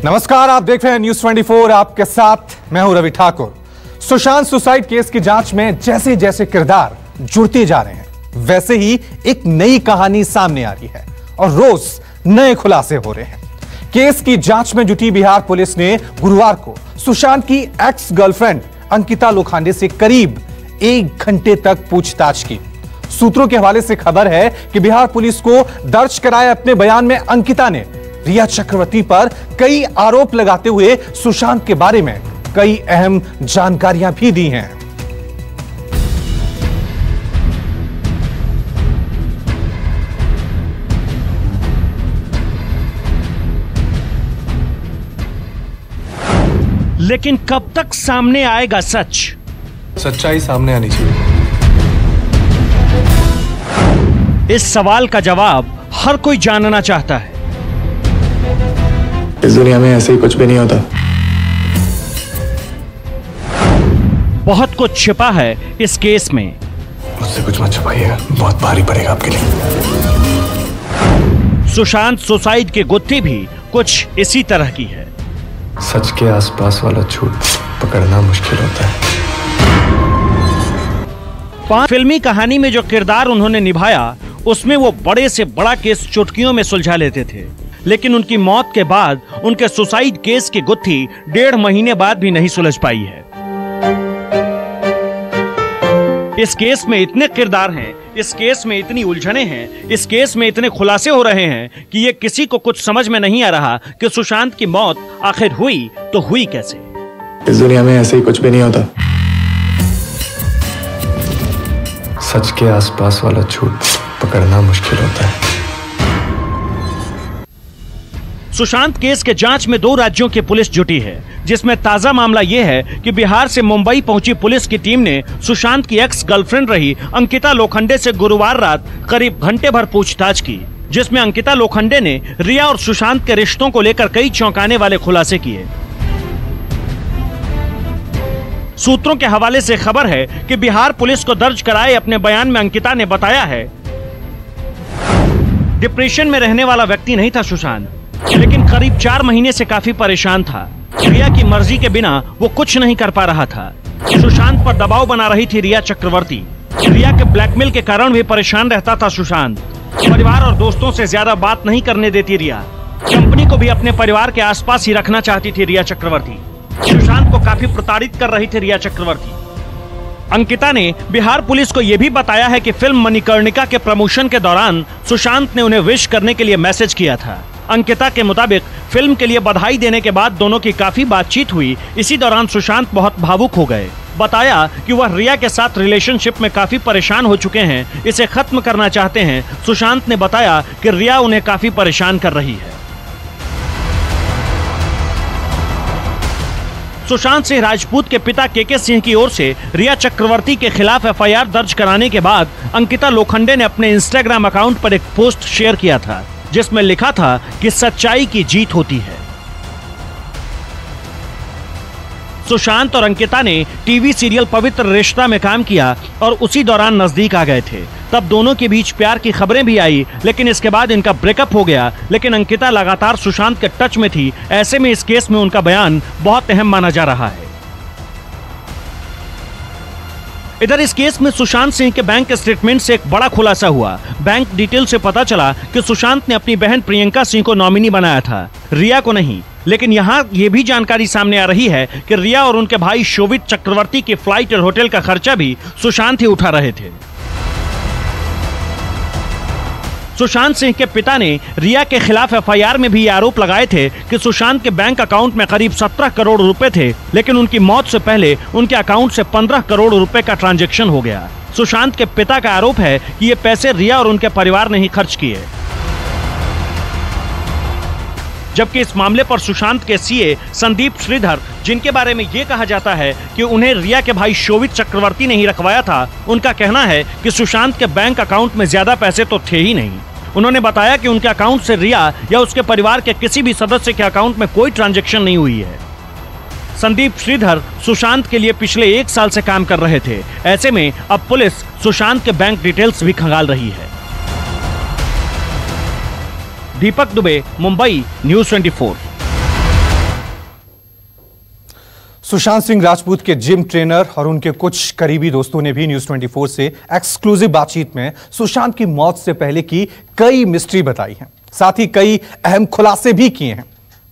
नमस्कार, आप देख रहे हैं न्यूज़ 24। आपके साथ मैं हूं रवि ठाकुर। सुशांत सुसाइड केस की जांच में जैसे जैसे किरदार जुड़ते जा रहे हैं, वैसे ही एक नई कहानी सामने आ रही है और रोज नए खुलासे हो रहे हैं। केस की जांच में जुटी बिहार पुलिस ने गुरुवार को सुशांत की एक्स गर्लफ्रेंड अंकिता लोखंडे से करीब 1 घंटे तक पूछताछ की। सूत्रों के हवाले से खबर है कि बिहार पुलिस को दर्ज कराए अपने बयान में अंकिता ने रिया चक्रवर्ती पर कई आरोप लगाते हुए सुशांत के बारे में कई अहम जानकारियां भी दी हैं। लेकिन कब तक सामने आएगा सच? सच्चाई सामने आनी चाहिए। इस सवाल का जवाब हर कोई जानना चाहता है। इस दुनिया में ऐसे ही कुछ भी नहीं होता। बहुत कुछ छिपा है इस केस में। मुझसे कुछ मत छुपाइएगा, बहुत भारी पड़ेगा आपके लिए। सुशांत सुसाइड की गुत्थी भी कुछ इसी तरह की है। सच के आसपास वाला झूठ पकड़ना मुश्किल होता है। फिल्मी कहानी में जो किरदार उन्होंने निभाया, उसमें वो बड़े से बड़ा केस चुटकियों में सुलझा लेते थे, लेकिन उनकी मौत के बाद उनके सुसाइड केस की गुत्थी 1.5 महीने बाद भी नहीं सुलझ पाई है। इस केस में इतने किरदार हैं, इस केस में इतनी उलझने हैं, इस केस में इतने खुलासे हो रहे हैं कि ये किसी को कुछ समझ में नहीं आ रहा कि सुशांत की मौत आखिर हुई तो हुई कैसे। इस दुनिया में ऐसे ही कुछ भी नहीं होता। सच के आसपास वाला झूठ पकड़ना मुश्किल होता है। सुशांत केस के जांच में 2 राज्यों की पुलिस जुटी है, जिसमें ताजा मामला यह है कि बिहार से मुंबई पहुंची पुलिस की टीम ने सुशांत की एक्स गर्लफ्रेंड रही अंकिता लोखंडे से गुरुवार रात करीब घंटे भर पूछताछ की, जिसमें अंकिता लोखंडे ने रिया और सुशांत के रिश्तों को लेकर कई चौंकाने वाले खुलासे किए। सूत्रों के हवाले से खबर है कि बिहार पुलिस को दर्ज कराए अपने बयान में अंकिता ने बताया है, डिप्रेशन में रहने वाला व्यक्ति नहीं था सुशांत, लेकिन करीब 4 महीने से काफी परेशान था। रिया की मर्जी के बिना वो कुछ नहीं कर पा रहा था। सुशांत पर दबाव बना रही थी रिया चक्रवर्ती। रिया के ब्लैकमेल के कारण भी परेशान रहता था सुशांत। परिवार और दोस्तों से ज्यादा बात नहीं करने देती रिया। कंपनी को भी अपने परिवार के आसपास ही रखना चाहती थी रिया चक्रवर्ती। सुशांत को काफी प्रताड़ित कर रही थी रिया चक्रवर्ती। अंकिता ने बिहार पुलिस को यह भी बताया है कि फिल्म मणिकर्णिका के प्रमोशन के दौरान सुशांत ने उन्हें विश करने के लिए मैसेज किया था। अंकिता के मुताबिक फिल्म के लिए बधाई देने के बाद दोनों की काफी बातचीत हुई। इसी दौरान सुशांत बहुत भावुक हो गए। बताया कि वह रिया के साथ रिलेशनशिप में काफी परेशान हो चुके हैं, इसे खत्म करना चाहते हैं। सुशांत ने बताया कि रिया उन्हें काफी परेशान कर रही है। सुशांत सिंह राजपूत के पिता केके सिंह की ओर से रिया चक्रवर्ती के खिलाफ एफआईआर दर्ज कराने के बाद अंकिता लोखंडे ने अपने इंस्टाग्राम अकाउंट पर एक पोस्ट शेयर किया था, जिसमें लिखा था कि सच्चाई की जीत होती है। सुशांत और अंकिता ने टीवी सीरियल पवित्र रिश्ता में काम किया और उसी दौरान नजदीक आ गए थे। तब दोनों के बीच प्यार की खबरें भी आई, लेकिन इसके बाद इनका ब्रेकअप हो गया। लेकिन अंकिता लगातार सुशांत के टच में थी। ऐसे में इस केस में उनका बयान बहुत अहम माना जा रहा है। इधर इस केस में सुशांत सिंह के बैंक स्टेटमेंट से एक बड़ा खुलासा हुआ। बैंक डिटेल से पता चला कि सुशांत ने अपनी बहन प्रियंका सिंह को नॉमिनी बनाया था, रिया को नहीं। लेकिन यहाँ ये भी जानकारी सामने आ रही है कि रिया और उनके भाई शोभित चक्रवर्ती की फ्लाइट और होटल का खर्चा भी सुशांत ही उठा रहे थे। सुशांत सिंह के पिता ने रिया के खिलाफ एफआईआर में भी आरोप लगाए थे कि सुशांत के बैंक अकाउंट में करीब 17 करोड़ रुपए थे, लेकिन उनकी मौत से पहले उनके अकाउंट से 15 करोड़ रुपए का ट्रांजैक्शन हो गया। सुशांत के पिता का आरोप है कि ये पैसे रिया और उनके परिवार ने ही खर्च किए, जबकि इस मामले पर सुशांत के सीए संदीप श्रीधर, जिनके बारे में ये कहा जाता है कि उन्हें रिया के भाई शोभित चक्रवर्ती ने ही रखवाया था, उनका कहना है कि सुशांत के बैंक अकाउंट में ज्यादा पैसे तो थे ही नहीं। उन्होंने बताया कि उनके अकाउंट से रिया या उसके परिवार के किसी भी सदस्य के अकाउंट में कोई ट्रांजैक्शन नहीं हुई है। संदीप श्रीधर सुशांत के लिए पिछले 1 साल से काम कर रहे थे। ऐसे में अब पुलिस सुशांत के बैंक डिटेल्स भी खंगाल रही है। दीपक दुबे, मुंबई, न्यूज़ 24। सुशांत सिंह राजपूत के जिम ट्रेनर और उनके कुछ करीबी दोस्तों ने भी न्यूज 24 से एक्सक्लूसिव बातचीत में सुशांत की मौत से पहले की कई मिस्ट्री बताई है, साथ ही कई अहम खुलासे भी किए हैं।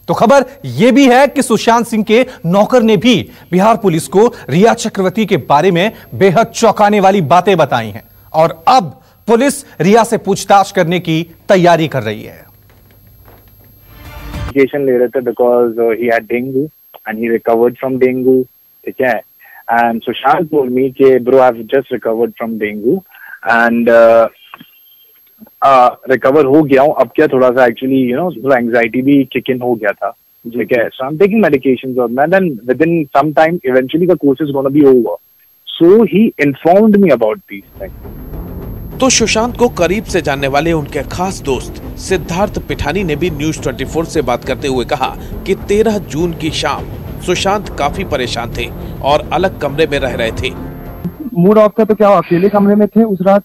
तो खबर यह भी है कि सुशांत सिंह के नौकर ने भी बिहार पुलिस को रिया चक्रवर्ती के बारे में बेहद चौंकाने वाली बातें बताई हैं और अब पुलिस रिया से पूछताछ करने की तैयारी कर रही है। ले रहे थे because he had dengue and he recovered from dengue, ठीक है? And Sushant told me कि bro I've just recovered from dengue and recover हो गया हूँ। अब क्या थोड़ा सा actually थोड़ा anxiety भी kick in हो गया था, ठीक है? So I'm taking medications और मैं then within some time eventually the course is gonna be over. So he informed me about these things. तो सुशांत को करीब से जानने वाले उनके खास दोस्त सिद्धार्थ पिठानी ने भी न्यूज 24 से बात करते हुए कहा कि 13 जून की शाम सुशांत काफी परेशान थे और अलग कमरे में रह रहे थे। मूड ऑफ था तो क्या अकेले कमरे में थे उस रात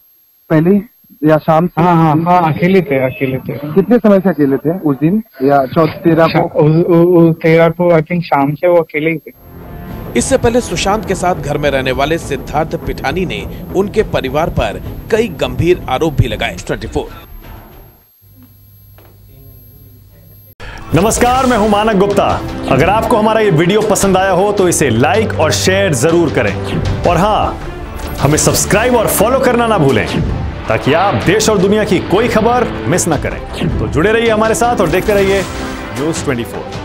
पहले या शाम से? हाँ अकेले थे। कितने समय से अकेले थे उस दिन या 13 को आई थिंक शाम से वो अकेले ही थे। इससे पहले सुशांत के साथ घर में रहने वाले सिद्धार्थ पिठानी ने उनके परिवार पर कई गंभीर आरोप भी लगाए। 24 नमस्कार, मैं हूं मानक गुप्ता। अगर आपको हमारा ये वीडियो पसंद आया हो तो इसे लाइक और शेयर जरूर करें और हां, हमें सब्सक्राइब और फॉलो करना ना भूलें ताकि आप देश और दुनिया की कोई खबर मिस ना करें। तो जुड़े रहिए हमारे साथ और देखते रहिए न्यूज 24।